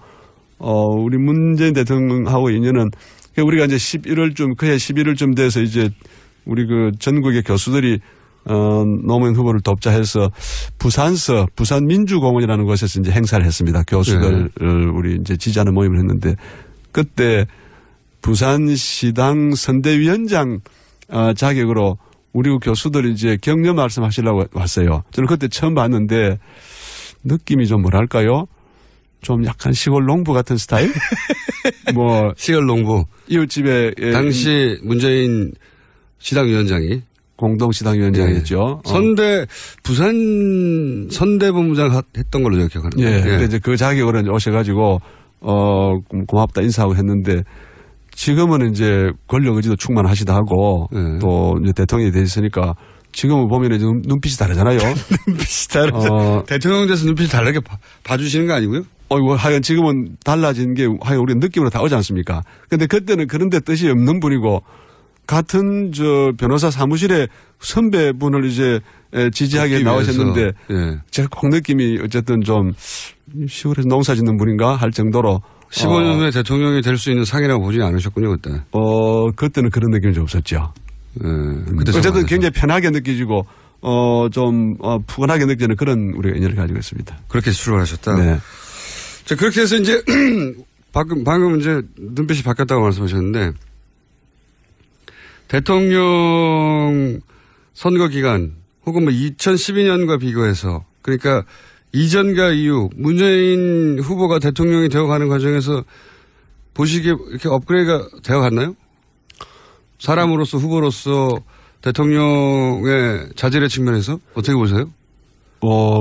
우리 문재인 대통령하고 인연은 우리가 이제 11월쯤 그해 11월쯤 돼서 이제 우리 그 전국의 교수들이 노무현 후보를 돕자 해서 부산서 부산민주공원이라는 곳에서 이제 행사를 했습니다. 교수들 우리 이제 지지하는 모임을 했는데 그때 부산시당 선대위원장 자격으로 우리 교수들이 이제 격려 말씀하시려고 왔어요. 저는 그때 처음 봤는데 느낌이 좀 뭐랄까요? 좀 약간 시골 농부 같은 스타일? 뭐 시골 농부. 이웃집에 당시 문재인 시당위원장이 공동시당위원장이었죠. 부산 선대본부장 했던 걸로 제가 기억하는데. 예. 근데 이제 그 자격으로 오셔가지고 고맙다 인사하고 했는데 지금은 이제 권력 의지도 충만하시다 하고 또 이제 대통령이 되셨으니까 지금은 보면 이제 눈빛이 다르잖아요. 눈빛이 다르죠. 대통령 돼서 눈빛이 다르게 봐주시는 거 아니고요? 하여간 지금은 달라진 게 하여간 우리 느낌으로 다 오지 않습니까? 근데 그때는 그런데 뜻이 없는 분이고 같은 저 변호사 사무실에 선배분을 이제 지지하게 나오셨는데 제가 꼭 느낌이 어쨌든 좀 시골에서 농사 짓는 분인가 할 정도로 15년 후에 대통령이 될 수 있는 상이라고 보지 않으셨군요, 그때. 그때는 그런 느낌이 좀 없었죠. 어쨌든 굉장히 편하게 느껴지고, 푸근하게 느껴지는 그런 우리가 인연을 가지고 있습니다. 그렇게 출발하셨다? 네. 자, 그렇게 해서 이제, 방금 이제 눈빛이 바뀌었다고 말씀하셨는데, 대통령 선거 기간, 혹은 뭐 2012년과 비교해서, 그러니까 이전과 이후 문재인 후보가 대통령이 되어가는 과정에서 보시기에 이렇게 업그레이드가 되어갔나요? 사람으로서 후보로서 대통령의 자질의 측면에서 어떻게 보세요?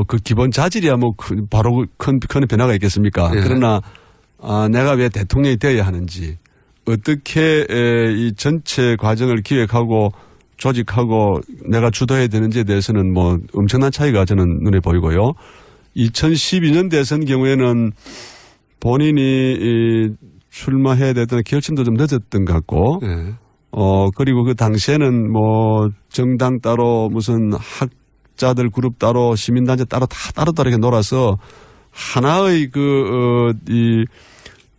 그 기본 자질이야 뭐 바로 큰 변화가 있겠습니까? 예. 그러나 내가 왜 대통령이 되어야 하는지 어떻게 이 전체 과정을 기획하고 조직하고 내가 주도해야 되는지에 대해서는 뭐 엄청난 차이가 저는 눈에 보이고요. 2012년 대선 경우에는 본인이 출마해야 되던 결심도 좀 늦었던 것 같고, 그리고 그 당시에는 뭐 정당 따로 무슨 학자들 그룹 따로 시민단체 따로 다 따로따로 이렇게 놀아서 하나의 이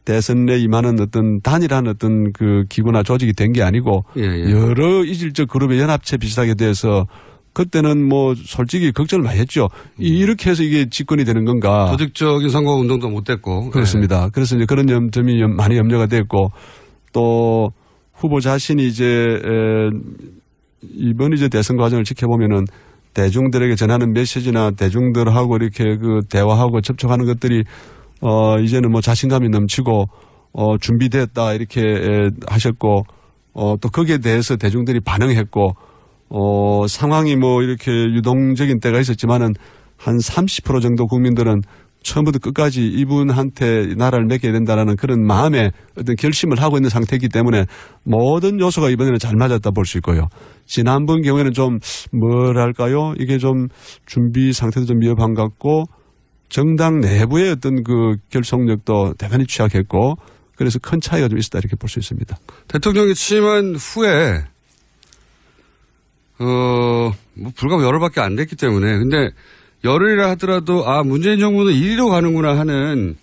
대선에 임하는 어떤 단일한 어떤 그 기구나 조직이 된 게 아니고 여러 이질적 그룹의 연합체 비슷하게 돼서 그때는 뭐 솔직히 걱정을 많이 했죠. 이렇게 해서 이게 집권이 되는 건가. 조직적인 선거 운동도 못 됐고. 그렇습니다. 그래서 이제 그런 점이 많이 염려가 됐고 또 후보 자신이 이제 이번 이제 대선 과정을 지켜보면은 대중들에게 전하는 메시지나 대중들하고 이렇게 그 대화하고 접촉하는 것들이 이제는 뭐 자신감이 넘치고 준비됐다 이렇게 하셨고 또 거기에 대해서 대중들이 반응했고 상황이 뭐 이렇게 유동적인 때가 있었지만은 한 30% 정도 국민들은 처음부터 끝까지 이분한테 나라를 맡겨야 된다라는 그런 마음의 어떤 결심을 하고 있는 상태이기 때문에 모든 요소가 이번에는 잘 맞았다 볼 수 있고요. 지난번 경우에는 좀 뭐랄까요? 이게 좀 준비 상태도 좀 미흡한 것 같고 정당 내부의 어떤 그 결속력도 대단히 취약했고 그래서 큰 차이가 좀 있었다 이렇게 볼 수 있습니다. 대통령이 취임한 후에 뭐 불과 열흘밖에 안 됐기 때문에 근데 열흘이라 하더라도 문재인 정부는 이리로 가는구나 하는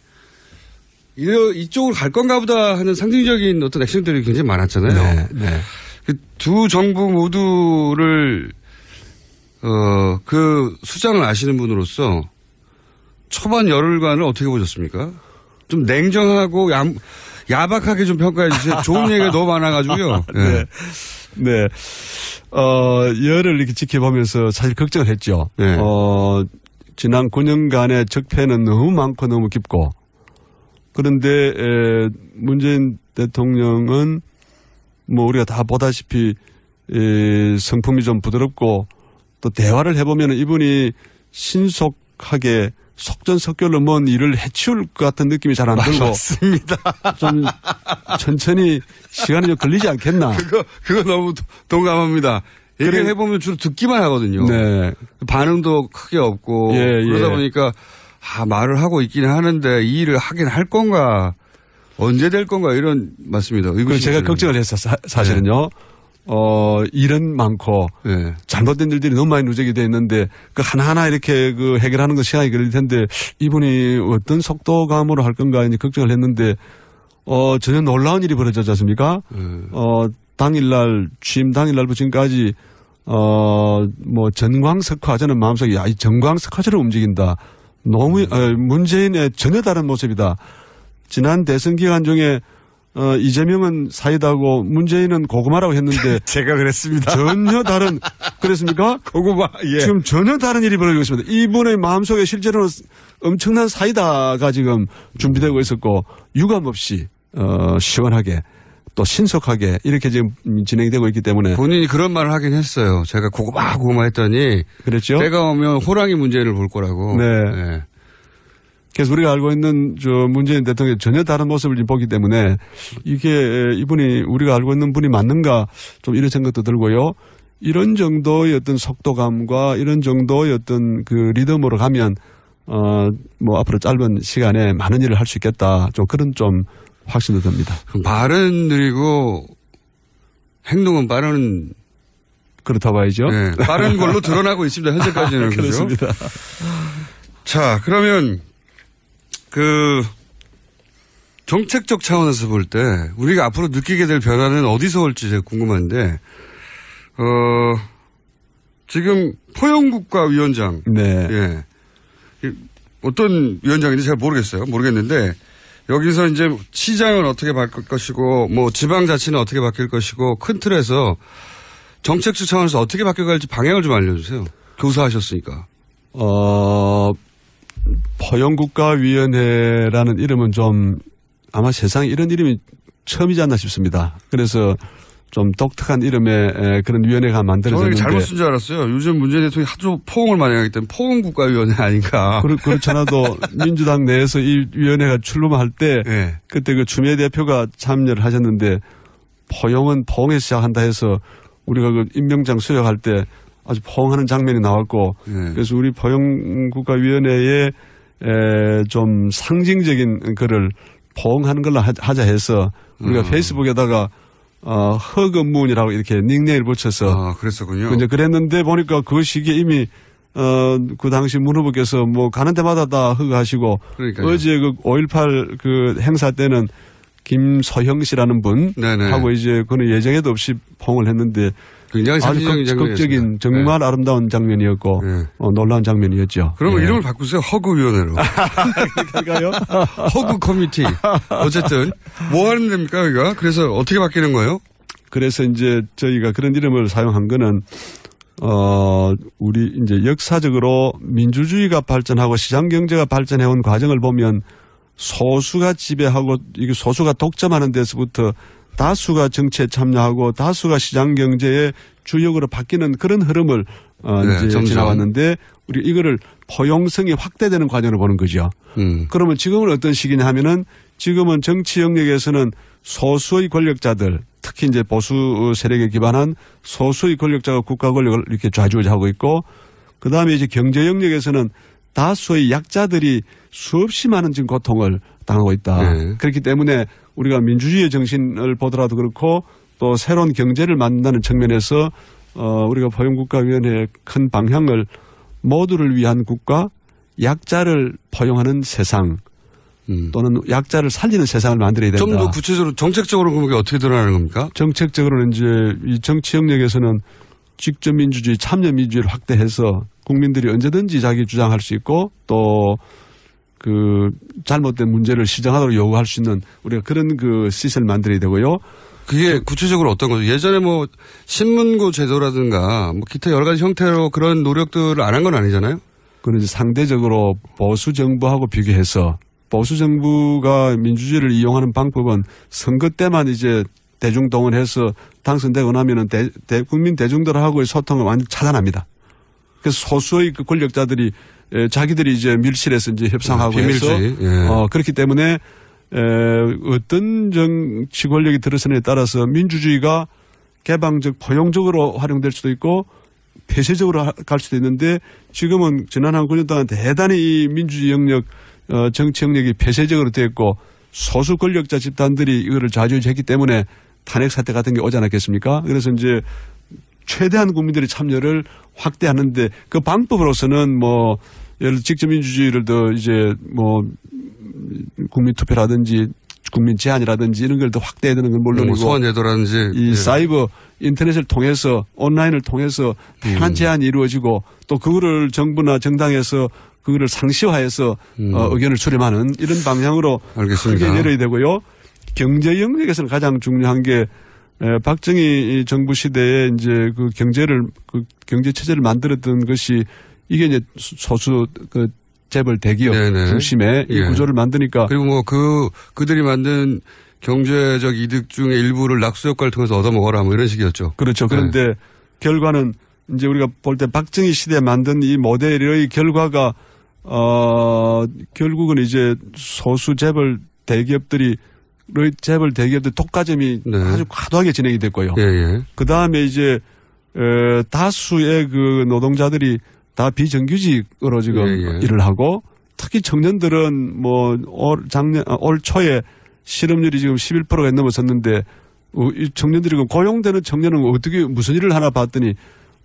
이쪽으로 갈 건가 보다 하는 상징적인 어떤 액션들이 굉장히 많았잖아요. 네. 두 정부 모두를 그 수장을 아시는 분으로서 초반 열흘간을 어떻게 보셨습니까? 좀 냉정하고 야박하게 좀 평가해 주세요. 좋은 얘기가 너무 많아가지고요. 네. 열을 이렇게 지켜보면서 사실 걱정을 했죠. 지난 9년간의 적폐는 너무 많고 너무 깊고 그런데 문재인 대통령은 뭐 우리가 다 보다시피 성품이 좀 부드럽고 또 대화를 해보면 이분이 신속하게 속전속결로 뭔 일을 해치울 것 같은 느낌이 잘 안 들고. 맞습니다. 좀 천천히 시간이 좀 걸리지 않겠나. 그거 너무 동감합니다. 얘기를 해보면 주로 듣기만 하거든요. 네. 반응도 크게 없고. 그러다 보니까 말을 하고 있기는 하는데 이 일을 하긴 할 건가. 언제 될 건가 이런 맞습니다. 그래서 제가 걱정을 했었어요. 사실은요. 일은 많고 잘못된 일들이 너무 많이 누적이 돼 있는데 그 하나하나 이렇게 그 해결하는 거 시간이 걸릴 텐데 이분이 어떤 속도감으로 할 건가 이제 걱정을 했는데 전혀 놀라운 일이 벌어졌지 않습니까? 당일날 취임 당일날부터 지금까지 뭐 전광석화 저는 마음속에 이 전광석화처럼 움직인다. 너무 문재인의 전혀 다른 모습이다. 지난 대선 기간 중에 이재명은 사이다고 문재인은 고구마라고 했는데 제가 그랬습니다. 전혀 다른 그랬습니까? 고구마. 예. 지금 전혀 다른 일이 벌어지고 있습니다. 이분의 마음속에 실제로는 엄청난 사이다가 지금 준비되고 있었고 유감없이 시원하게 또 신속하게 이렇게 지금 진행이 되고 있기 때문에 본인이 그런 말을 하긴 했어요. 제가 고구마 했더니 그랬죠. 때가 오면 호랑이 문재인을 볼 거라고. 네. 그래서 우리가 알고 있는 문재인 대통령의 전혀 다른 모습을 보기 때문에 이게 이분이 우리가 알고 있는 분이 맞는가 좀 이런 생각도 들고요. 이런 정도의 어떤 속도감과 이런 정도의 어떤 그 리듬으로 가면 뭐 앞으로 짧은 시간에 많은 일을 할 수 있겠다. 좀 그런 좀 확신도 듭니다. 말은 느리고 행동은 빠른. 그렇다 봐야죠. 네, 빠른 걸로 드러나고 있습니다. 현재까지는. 그렇습니다. 그렇죠? 자, 그러면 정책적 차원에서 볼 때 우리가 앞으로 느끼게 될 변화는 어디서 올지 제가 궁금한데, 지금 포용국가위원장. 네. 예. 어떤 위원장인지 잘 모르겠는데, 여기서 이제 시장은 어떻게 바뀔 것이고, 뭐 지방자치는 어떻게 바뀔 것이고, 큰 틀에서 정책적 차원에서 어떻게 바뀌어갈지 방향을 좀 알려주세요. 교사하셨으니까. 포용국가위원회라는 이름은 좀 아마 세상에 이런 이름이 처음이지 않나 싶습니다. 그래서 좀 독특한 이름의 그런 위원회가 만들어졌는데. 저는 잘못 쓴 줄 알았어요. 요즘 문재인 대통령이 하도 포옹을 많이 하기 때문에 포옹국가위원회 아닌가. 그렇잖아도 민주당 내에서 이 위원회가 출범할 때 네. 그때 그 추미애 대표가 참여를 하셨는데 포용은 포옹에서 시작한다 해서 우리가 그 임명장 수여할 때 아주 포옹하는 장면이 나왔고 그래서 우리 포용국가위원회에 좀 상징적인 글을 포옹하는 걸로 하자 해서 우리가 페이스북에다가 허금문이라고 이렇게 닉네임을 붙여서 그랬었군요. 이제 그랬는데 보니까 그 시기에 이미 그 당시 문 후보께서 뭐 가는 데마다 다 허가하시고 어제 그 5.18 그 행사 때는 김서형 씨라는 분 하고 이제 그는 예정에도 없이 포옹을 했는데 굉장히 아주 극적인 정말 아름다운 장면이었고 놀라운 장면이었죠. 그러면 이름을 바꾸세요. 허그위원회로. 그럴까요? 허그 커뮤니티. 어쨌든 뭐 하는 데입니까 여기가? 그래서 어떻게 바뀌는 거예요? 그래서 이제 저희가 그런 이름을 사용한 거는 우리 이제 역사적으로 민주주의가 발전하고 시장 경제가 발전해온 과정을 보면 소수가 지배하고 이게 소수가 독점하는 데서부터 다수가 정치에 참여하고 다수가 시장 경제의 주역으로 바뀌는 그런 흐름을 이제 지나왔는데 우리 이거를 포용성이 확대되는 과정을 보는 거죠. 그러면 지금은 어떤 시기냐 하면은 지금은 정치 영역에서는 소수의 권력자들 특히 이제 보수 세력에 기반한 소수의 권력자가 국가 권력을 이렇게 좌지우지하고 있고 그다음에 이제 경제 영역에서는 다수의 약자들이 수없이 많은 지금 고통을 당하고 있다. 그렇기 때문에 우리가 민주주의의 정신을 보더라도 그렇고 또 새로운 경제를 만든다는 측면에서 우리가 포용국가위원회의 큰 방향을 모두를 위한 국가, 약자를 포용하는 세상 또는 약자를 살리는 세상을 만들어야 된다. 좀 더 구체적으로 정책적으로 그게 어떻게 드러나는 겁니까? 정책적으로는 이제 이 정치 영역에서는 직접 민주주의, 참여 민주주의를 확대해서 국민들이 언제든지 자기 주장할 수 있고 또 그 잘못된 문제를 시정하도록 요구할 수 있는 우리가 그런 그 시스템을 만들어야 되고요. 그게 구체적으로 어떤 거죠? 예전에 뭐 신문고 제도라든가 뭐 기타 여러 가지 형태로 그런 노력들을 안 한 건 아니잖아요? 그는 이제 상대적으로 보수 정부하고 비교해서 보수 정부가 민주주의를 이용하는 방법은 선거 때만 이제 대중 동원해서 당선되고 나면은 국민 대중들하고의 소통을 완전히 차단합니다. 그 소수의 그 권력자들이 자기들이 이제 밀실에서 이제 협상하고 비밀주의. 해서 예. 그렇기 때문에 어떤 정치 권력이 들어서느냐에 따라서 민주주의가 개방적 포용적으로 활용될 수도 있고 폐쇄적으로 갈 수도 있는데 지금은 지난 한 9년 동안 대단히 이 민주주의 영역 정치 영역이 폐쇄적으로 되었고 소수 권력자 집단들이 이거를 좌지우지했기 때문에 탄핵 사태 같은 게 오지 않았겠습니까? 그래서 이제 최대한 국민들의 참여를 확대하는데 그 방법으로서는 뭐 예를 들어 직접 민주주의를 더 이제 뭐 국민 투표라든지 국민 제안이라든지 이런 걸 더 확대해야 되는 건 물론이고 소환 제도라든지 이 예. 사이버 인터넷을 통해서 온라인을 통해서 다양한 제안이 이루어지고 또 그거를 정부나 정당에서 그거를 상시화해서 의견을 수렴하는 이런 방향으로 알겠습니다. 크게 열어야 되고요. 경제 영역에서는 가장 중요한 게 박정희 정부 시대에 이제 그 경제 체제를 만들었던 것이 이게 이제 소수 그 재벌 대기업 중심의 이 구조를 만드니까 그리고 뭐 그들이 만든 경제적 이득 중에 일부를 낙수 효과를 통해서 얻어먹어라 뭐 이런 식이었죠. 그렇죠. 그런데 결과는 이제 우리가 볼 때 박정희 시대에 만든 이 모델의 결과가 결국은 이제 소수 재벌 대기업들 독과점이 아주 과도하게 진행이 됐고요. 그 다음에 이제 다수의 그 노동자들이 다 비정규직으로 지금 일을 하고 특히 청년들은 뭐 올 초에 실업률이 지금 11%가 넘어섰는데 이 청년들이 고용되는 청년은 어떻게 무슨 일을 하나 봤더니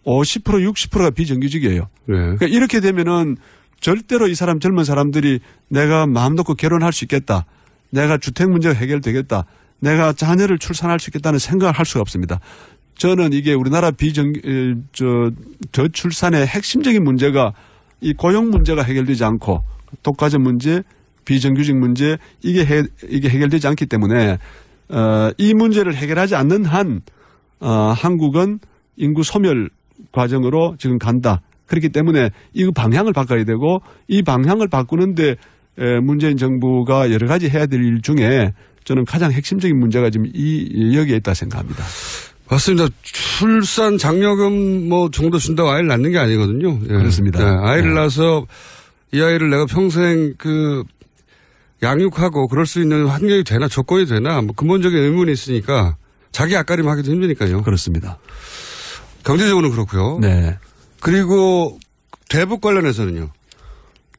50% 60%가 비정규직이에요. 그러니까 이렇게 되면은 절대로 이 젊은 사람들이 내가 마음 놓고 결혼할 수 있겠다. 내가 주택 문제가 해결되겠다. 내가 자녀를 출산할 수 있겠다는 생각을 할 수가 없습니다. 저는 이게 우리나라 저출산의 핵심적인 문제가 이 고용 문제가 해결되지 않고 독과점 문제, 비정규직 문제 이게 해결되지 않기 때문에 이 문제를 해결하지 않는 한 한국은 인구 소멸 과정으로 지금 간다. 그렇기 때문에 이 방향을 바꿔야 되고 이 방향을 바꾸는데 문재인 정부가 여러 가지 해야 될 일 중에 저는 가장 핵심적인 문제가 지금 여기에 있다 생각합니다. 맞습니다. 출산 장려금 뭐 정도 준다고 아이를 낳는 게 아니거든요. 예. 그렇습니다. 네. 아이를 낳아서 이 아이를 내가 평생 양육하고 그럴 수 있는 환경이 되나 조건이 되나 뭐 근본적인 의문이 있으니까 자기 앞가림 하기도 힘드니까요. 그렇습니다. 경제적으로는 그렇고요. 네. 그리고 대북 관련해서는요.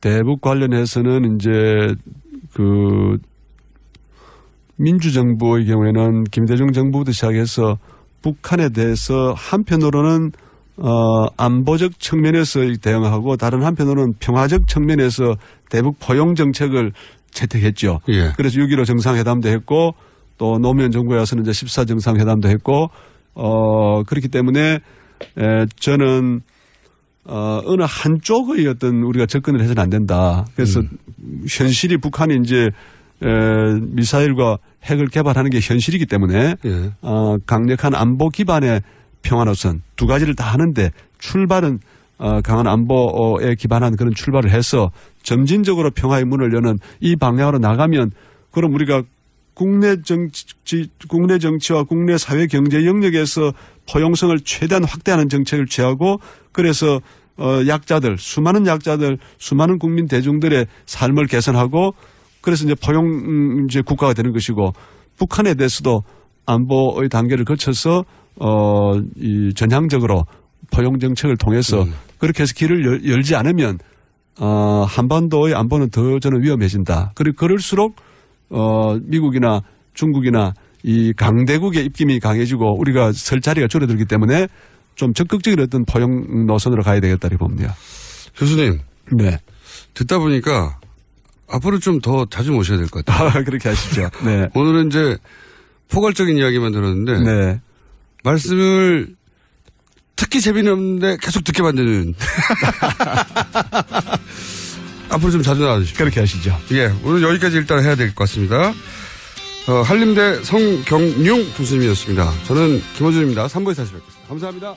대북 관련해서는 이제 민주정부의 경우에는 김대중 정부부터 시작해서 북한에 대해서 한편으로는 안보적 측면에서 대응하고 다른 한편으로는 평화적 측면에서 대북 포용 정책을 채택했죠. 예. 그래서 6.15 정상회담도 했고 또 노무현 정부에 와서는 이제 14 정상회담도 했고 그렇기 때문에 저는 어느 한쪽의 어떤 우리가 접근을 해서는 안 된다. 그래서 현실이 북한이 이제 미사일과 핵을 개발하는 게 현실이기 때문에 강력한 안보 기반의 평화노선 두 가지를 다 하는데 출발은 강한 안보에 기반한 그런 출발을 해서 점진적으로 평화의 문을 여는 이 방향으로 나가면 그럼 우리가 국내 정치와 국내 사회 경제 영역에서 포용성을 최대한 확대하는 정책을 취하고 그래서 수많은 약자들, 수많은 국민 대중들의 삶을 개선하고 그래서 이제 포용 국가가 되는 것이고 북한에 대해서도 안보의 단계를 거쳐서 전향적으로 포용 정책을 통해서 그렇게 해서 길을 열지 않으면 한반도의 안보는 더 저는 위험해진다. 그리고 그럴수록 미국이나 중국이나 이 강대국의 입김이 강해지고 우리가 설 자리가 줄어들기 때문에 좀 적극적인 어떤 포용 노선으로 가야 되겠다 이렇게 봅니다. 교수님. 네. 듣다 보니까 앞으로 좀 더 자주 모셔야 될 것 같아요. 그렇게 하시죠. 네. 오늘은 이제 포괄적인 이야기만 들었는데 네. 말씀을 특히 재미없는데 계속 듣게 만드는 앞으로 좀 자주 나와주십시오. 그렇게 하시죠. 예, 오늘 여기까지 일단 해야 될 것 같습니다. 한림대 성경융 교수님이었습니다. 저는 김호준입니다. 3부에서 다시 뵙겠습니다. 감사합니다.